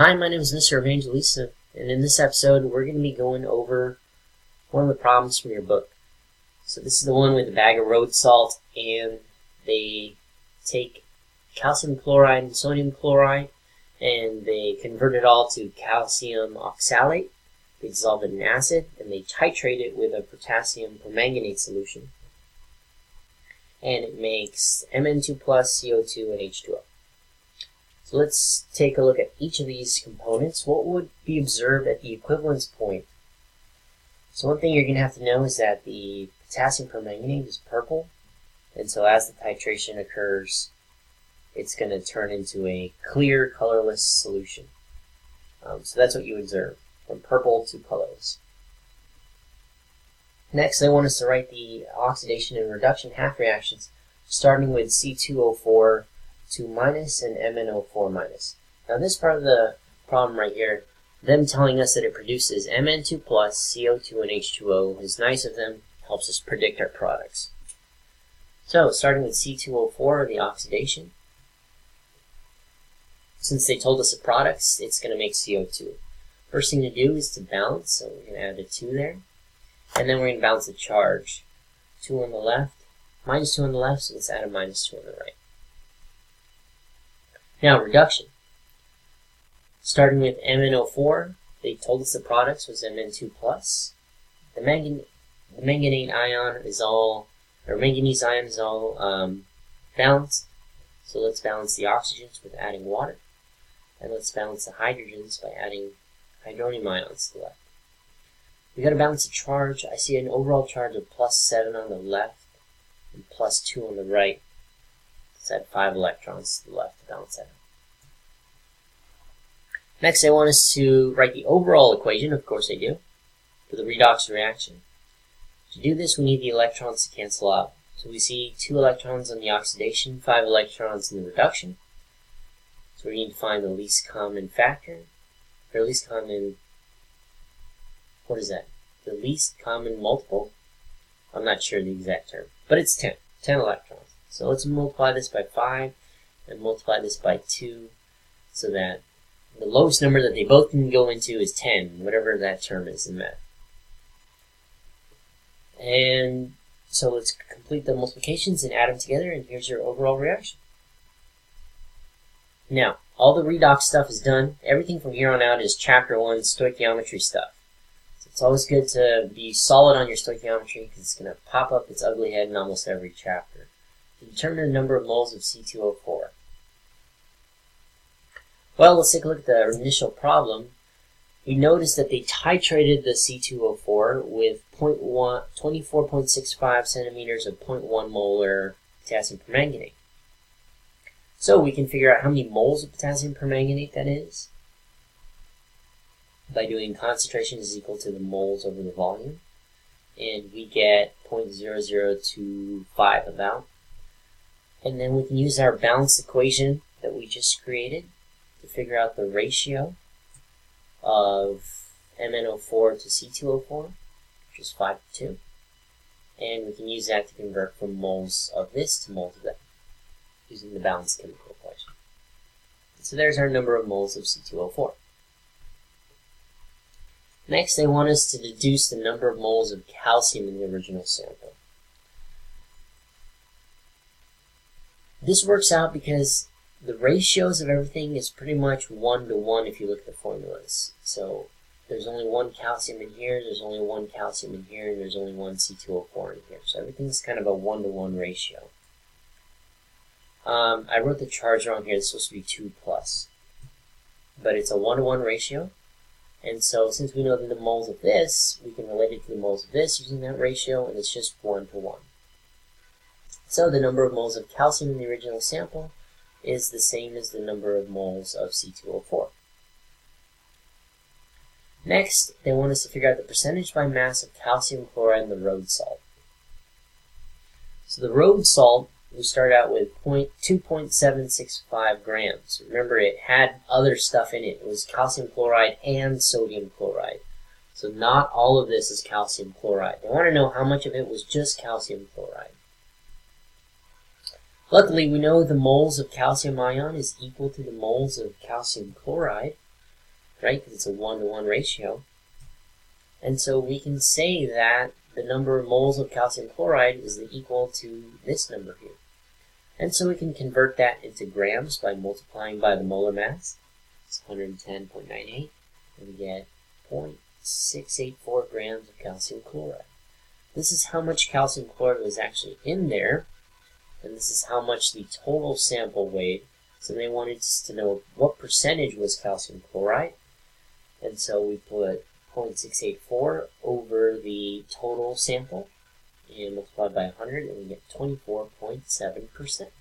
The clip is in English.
Hi, my name is Mr. Evangelista, and in this episode we're going to be going over one of the problems from your book. So this is the one with the bag of road salt, and they take calcium chloride and sodium chloride, and they convert it all to calcium oxalate. They dissolve it in acid, and they titrate it with a potassium permanganate solution. And it makes Mn2+, CO2, and H2O. So let's take a look at each of these components. What would be observed at the equivalence point? So one thing you're going to have to know is that the potassium permanganate is purple, and so as the titration occurs, it's going to turn into a clear, colorless solution. So that's what you observe, from purple to colorless. Next, they want us to write the oxidation and reduction half reactions, starting with C2O4 2 minus and MnO4 minus. Now this part of the problem right here, them telling us that it produces Mn2+, CO2, and H2O is nice of them, helps us predict our products. So starting with C2O4, the oxidation. Since they told us the products, it's going to make CO2. First thing to do is to balance, so we're going to add a 2 there. And then we're going to balance the charge. 2 on the left, minus 2 on the left, so let's add a minus 2 on the right. Now, reduction. Starting with MnO4, they told us the products was Mn2+. The manganese ion is all balanced. So let's balance the oxygens with adding water. And let's balance the hydrogens by adding hydronium ions to the left. We got to balance the charge. I see an overall charge of +7 on the left and +2 on the right. Let's add 5 electrons to the left to balance that out. Next, they want us to write the overall equation, of course they do, for the redox reaction. To do this, we need the electrons to cancel out. So we see 2 electrons on the oxidation, 5 electrons in the reduction. So we need to find the least common factor, or least common, what is that? The least common multiple? I'm not sure the exact term, but it's 10 electrons. So let's multiply this by 5 and multiply this by 2 so that the lowest number that they both can go into is 10, whatever that term is in math. And so let's complete the multiplications and add them together, and here's your overall reaction. Now, all the redox stuff is done. Everything from here on out is Chapter 1 stoichiometry stuff. So it's always good to be solid on your stoichiometry because it's going to pop up its ugly head in almost every chapter. To determine the number of moles of C2O4. Well, let's take a look at the initial problem. We noticed that they titrated the C2O4 with 24.65 centimeters of 0.1 molar potassium permanganate. So we can figure out how many moles of potassium permanganate that is by doing concentration is equal to the moles over the volume. And we get 0.0025 about. And then we can use our balanced equation that we just created to figure out the ratio of MnO4 to C2O4, which is 5 to 2. And we can use that to convert from moles of this to moles of that, using the balanced chemical equation. So there's our number of moles of C2O4. Next, they want us to deduce the number of moles of calcium in the original sample. This works out because the ratios of everything is pretty much 1 to 1 if you look at the formulas. So there's only 1 calcium in here, there's only 1 calcium in here, and there's only 1 C2O4 in here. So everything's kind of a 1 to 1 ratio. I wrote the charge wrong here. It's supposed to be 2 plus. But it's a 1 to 1 ratio. And so since we know that the moles of this, we can relate it to the moles of this using that ratio, and it's just 1 to 1. So the number of moles of calcium in the original sample is the same as the number of moles of C2O4. Next, they want us to figure out the percentage by mass of calcium chloride in the road salt. So the road salt, we start out with 2.765 grams. Remember, it had other stuff in it. It was calcium chloride and sodium chloride. So not all of this is calcium chloride. They want to know how much of it was just calcium chloride. Luckily, we know the moles of calcium ion is equal to the moles of calcium chloride. right? Because it's a 1-to-1 ratio. And so we can say that the number of moles of calcium chloride is equal to this number here. And so we can convert that into grams by multiplying by the molar mass. It's 110.98, and we get 0.684 grams of calcium chloride. This is how much calcium chloride was actually in there, and this is how much the total sample weighed. So they wanted us to know what percentage was calcium chloride, and so we put 0.684 over the total sample and multiplied by 100, and we get 24.7%.